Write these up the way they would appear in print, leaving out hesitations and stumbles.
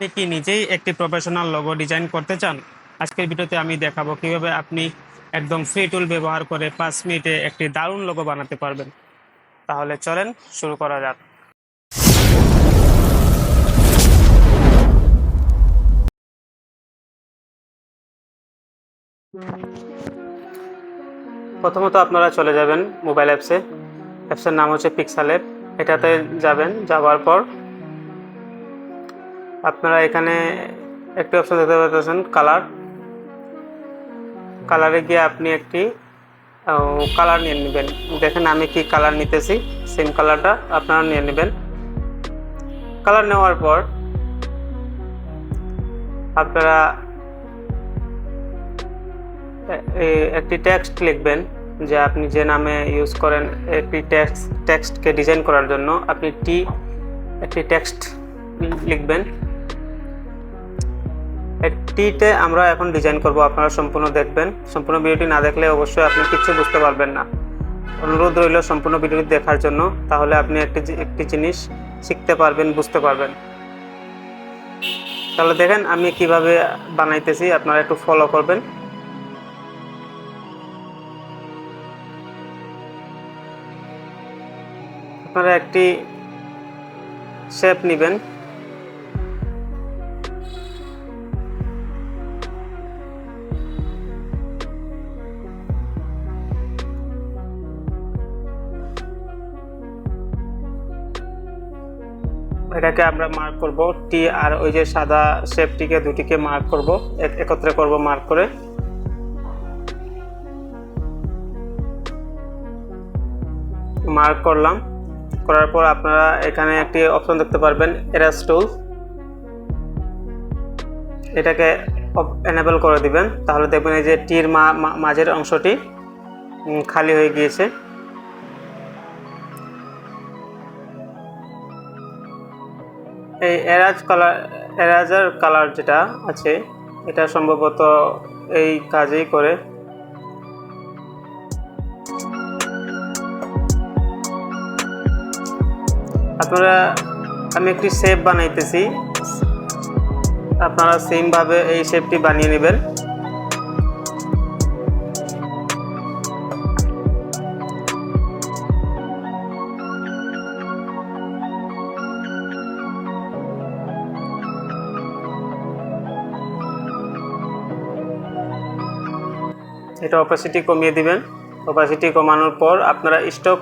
আপনি কি নিজেই একটি প্রফেশনাল লোগো ডিজাইন করতে চান? আজকের ভিডিওতে আমি দেখাবো কিভাবে আপনি একদম ফ্রি টুল ব্যবহার করে 5 মিনিটে একটি দারুণ লোগো বানাতে পারবেন। তাহলে চলেন শুরু করা যাক। প্রথমত আপনারা চলে যাবেন মোবাইল অ্যাপসের নাম হচ্ছে পিক্সেল অ্যাপ। এটাতে যাবেন, যাওয়ার পর আপনারা এখানে একটি অপশন দেখতে পাচ্ছেন কালারে গিয়ে আপনি একটি কালার নিয়ে নেবেন। দেখেন আমি কি কালার নিতেছি, সেম কালারটা আপনারা নিয়ে নেবেন। কালার নেওয়ার পর আপনারা একটি টেক্সট লিখবেন, যে আপনি যে নামে ইউজ করেন একটি টেক্সটকে ডিজাইন করার জন্য আপনি একটি টেক্সট লিখবেন। টিতে আমরা এখন ডিজাইন করব, আপনারা সম্পূর্ণ দেখবেন। সম্পূর্ণ ভিডিওটি না দেখলে অবশ্যই আপনি কিছু বুঝতে পারবেন না। অনুরোধ রইল সম্পূর্ণ ভিডিওটি দেখার জন্য, তাহলে আপনি একটি জিনিস শিখতে পারবেন, বুঝতে পারবেন। তাহলে দেখেন আমি কিভাবে বানাইতেছি, আপনারা একটু ফলো করবেন। আপনারা একটি শেপ নেবেন, এটাকে আমরা মার্ক করব টি, আর ওই যে সাদা শেপটিকে দুটিকে মার্ক করব, একত্রে করব। মার্ক করে মার্ক করলাম। করার পর আপনারা এখানে একটি অপশন দেখতে পারবেন, এরাস টুল। এটাকে এনেবল করে দিবেন, তাহলে দেখবেন এই যে টির মাঝের অংশটি খালি হয়ে গিয়েছে। এই এরাজার কালার যেটা আছে, এটা সম্ভবত এই কাজেই করে। আমি একটি শেপ বানাইতেছি, আপনারা সেম ভাবে এই শেপটি বানিয়ে নেবেন। এটা অপাসিটি কমিয়ে দিবেন। অপাসিটি কমানোর পর আপনারা স্টক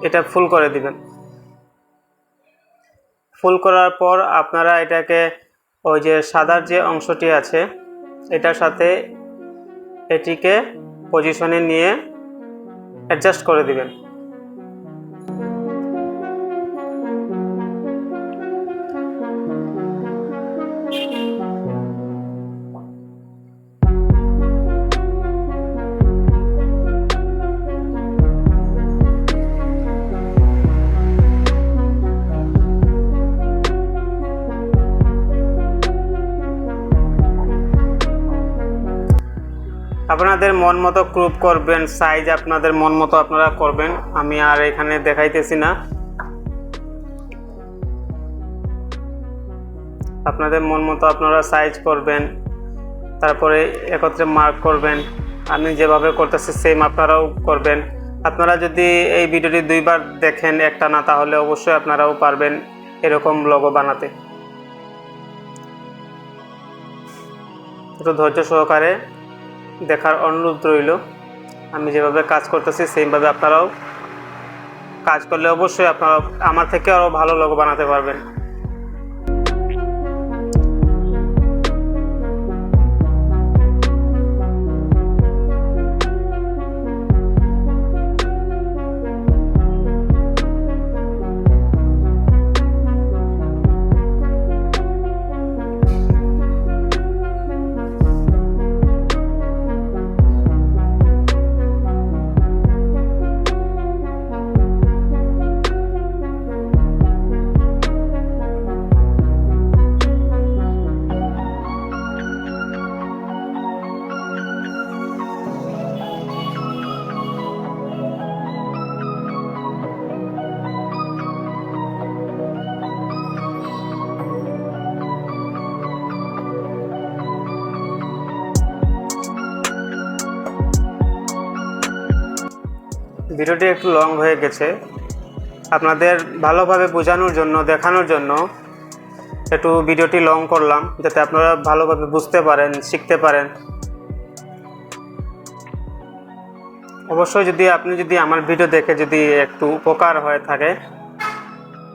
এটা ফুল করে দিবেন। ফুল করার পর আপনারা এটাকে ওই যে সাদার যে অংশটি আছে এটার সাথে এটিকে পজিশনে নিয়ে অ্যাডজাস্ট করে দিবেন। আপনাদের মন মতো ক্রপ করবেন, সাইজ আপনাদের মন মতো আপনারা করবেন, আমি আর এখানে দেখাইতেছি না। আপনাদের মন মতো আপনারা সাইজ করবেন, তারপরে একত্রে মার্ক করবেন। আমি যেভাবে করতেছি সেম আপনারাও করবেন। আপনারা যদি এই ভিডিওটি 2বার দেখেন একটা না, তাহলে অবশ্যই আপনারাও পারবেন এরকম লোগো বানাতে। একটু ধৈর্য সহকারে দেখার অনুরোধ রইল। আমি যেভাবে কাজ করতেছি সেইভাবে আপনারাও কাজ করলে অবশ্যই আপনারা আমার থেকে আরও ভালো লোগো বানাতে পারবেন। ভিডিওটি একটু লং হয়ে গেছে, আপনাদের ভালোভাবে বোঝানোর জন্য, দেখানোর জন্য একটু ভিডিওটি লং করলাম, যাতে আপনারা ভালোভাবে বুঝতে পারেন, শিখতে পারেন। অবশ্যই আপনি যদি আমার ভিডিও দেখে যদি একটু উপকার হয়ে থাকে,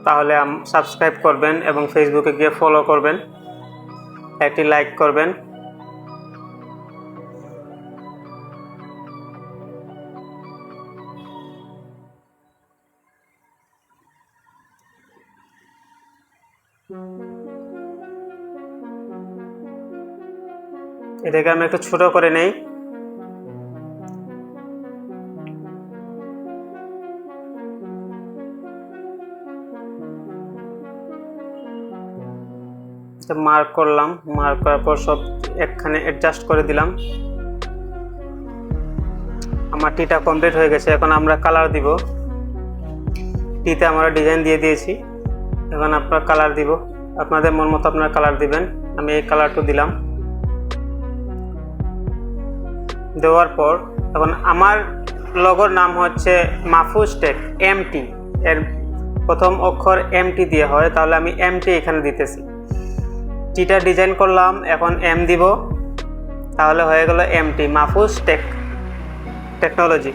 তাহলে সাবস্ক্রাইব করবেন এবং ফেসবুকে গিয়ে ফলো করবেন, একটি লাইক করবেন। এটাকে আমি একটু ছোট করে নেই। মার্ক করলাম, মার্ক করার পর সব একখানে অ্যাডজাস্ট করে দিলাম। আমার টিটা কমপ্লিট হয়ে গেছে। এখন আমরা কালার দিব। টিতে আমরা ডিজাইন দিয়ে দিয়েছি, এখন আপনার কালার দিব। আপনাদের মন মতো আপনারা কালার দিবেন। আমি এই কালারটা দিলাম। দেওয়ার পর এখন আমার লোগোর নাম হচ্ছে মাহফুজ টেক এমটি, এর প্রথম অক্ষর এমটি দিয়ে হয়, তাহলে আমি এমটি এখানে দিতেছি। টিটা ডিজাইন করলাম, এখন এম দিব, তাহলে হয়ে গেল এমটি, মাহফুজ টেক টেকনোলজি।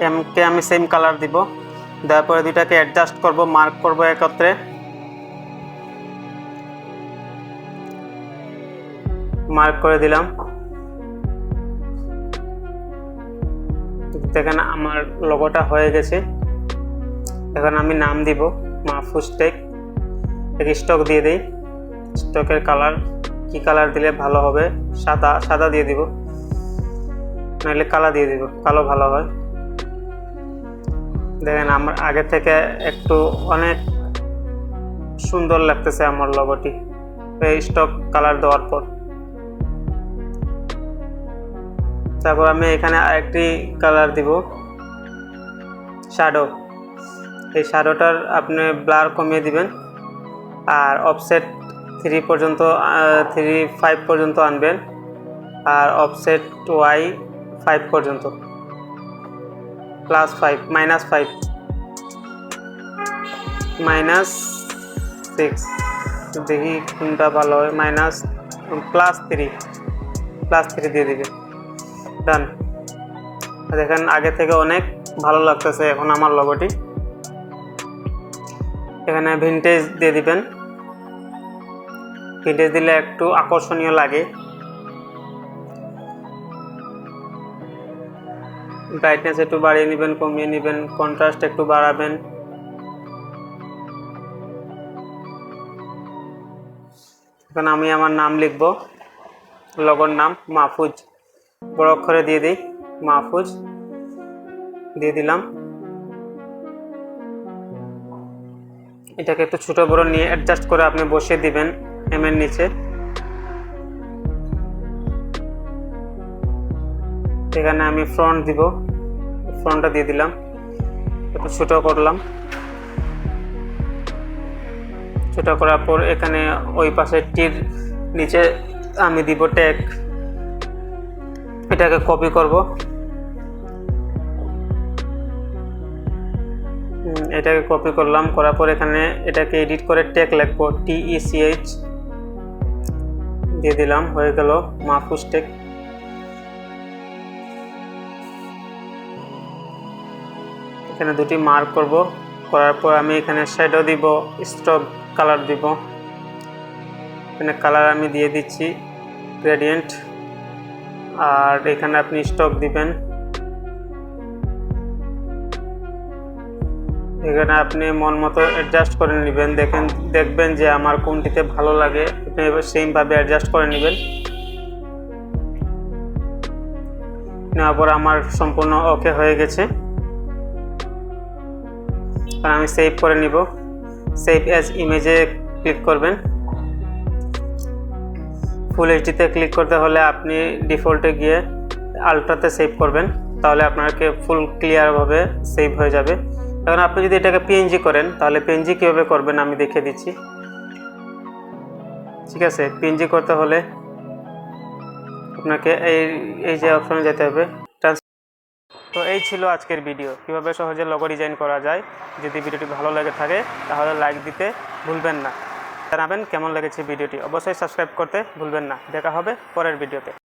এমকে আমি সেম কালার দিব। দেওয়ার পরে দুইটাকে অ্যাডজাস্ট করব, মার্ক করব একত্রে। মার্ক করে দিলাম। দেখেন আমার লোগোটা হয়ে গেছে। এখন আমি নাম দিব মাহফুজ টেক। স্টক দিয়ে দিই। স্টকের কালার কি কালার দিলে ভালো হবে? সাদা, সাদা দিয়ে দিব, নাহলে কালো দিয়ে দিব, কালো ভালো হয়। দেখেন আমার আগে থেকে একটু অনেক সুন্দর লাগতেছে আমার লোগোটি এই স্টক কালার দেওয়ার পর। তারপর আমি এখানে আরেকটি কালার দিব, শ্যাডো। এই শ্যাডোটার আপনি ব্লার কমিয়ে দিবেন, আর অফসেট 3 পর্যন্ত 5 পর্যন্ত আনবেন, আর অফসেট ওয়াই 5 পর্যন্ত, +5 -5 -6, দেখি কোনটা ভালো হয়। +3 দিয়ে দিবে। ডান। দেখেন আগে থেকে অনেক ভালো লাগতেছে এখন আমার লোগোটি। এখানে ভিনটেজ দিয়ে দিবেন। ভিনটেজ দিলে একটু আকর্ষণীয় লাগে। ব্রাইটনেস একটু বাড়িয়ে নেবেন, কমিয়ে নেবেন, কন্ট্রাস্ট একটু বাড়াবেন। এখন আমি আমার নাম লিখব, লোগোর নাম মাহফুজ, বড় অক্ষরে দিয়ে দিই, মাহফুজ দিয়ে দিলাম। এটাকে একটু ছোট বড় নিয়ে অ্যাডজাস্ট করে আপনি বসিয়ে দিবেন এম এর নিচে। এখানে আমি ফ্রন্ট দিব, ফ্রন্টটা দিয়ে দিলাম, একটু ছোট করলাম। ছোট করার পর এখানে ওই পাশে টির নিচে আমি দিব ট্যাগ। এটাকে কপি করব, এটাকে কপি করলাম। করার পর এখানে এটাকে এডিট করে ট্যাগ লিখবো, TECH দিয়ে দিলাম, হয়ে গেল মাহফুজ টেক। এখানে দুটি মার্ক করব। করার পর আমি এখানে শ্যাডো দিব, স্ট্রোক কালার দিব। এখানে কালার আমি দিয়ে দিচ্ছি গ্রেডিয়েন্ট, আর এখানে আপনি স্টক দিবেন। এখানে আপনি মন মতো অ্যাডজাস্ট করে নেবেন। দেখবেন যে আমার কোনটিতে ভালো লাগে, আপনি সেইভাবে অ্যাডজাস্ট করে নেবেন। নেওয়ার পর আমার সম্পূর্ণ ওকে হয়ে গেছে। আমি সেভ করে নিব। সেভ অ্যাজ ইমেজে ক্লিক করবেন। ফুল এইচডিতে ক্লিক করতে হলে আপনি ডিফল্টে গিয়ে আলট্রাতে সেভ করবেন, তাহলে আপনাকে ফুল ক্লিয়ারভাবে সেভ হয়ে যাবে। এখন আপনি যদি এটাকে পিএনজি করেন, তাহলে পিএনজি কীভাবে করবেন আমি দেখিয়ে দিচ্ছি। ঠিক আছে। পিএনজি করতে হলে আপনাকে এই যে অপশনে যেতে হবে। তো এই ছিল আজকের ভিডিও, কীভাবে সহজে লোগো ডিজাইন করা যায়। যদি ভিডিওটি ভালো লেগে থাকে তাহলে লাইক দিতে ভুলবেন না। জানাবেন কেমন লেগেছে ভিডিওটি, অবশ্যই সাবস্ক্রাইব করতে ভুলবেন না। দেখা হবে পরের ভিডিওতে।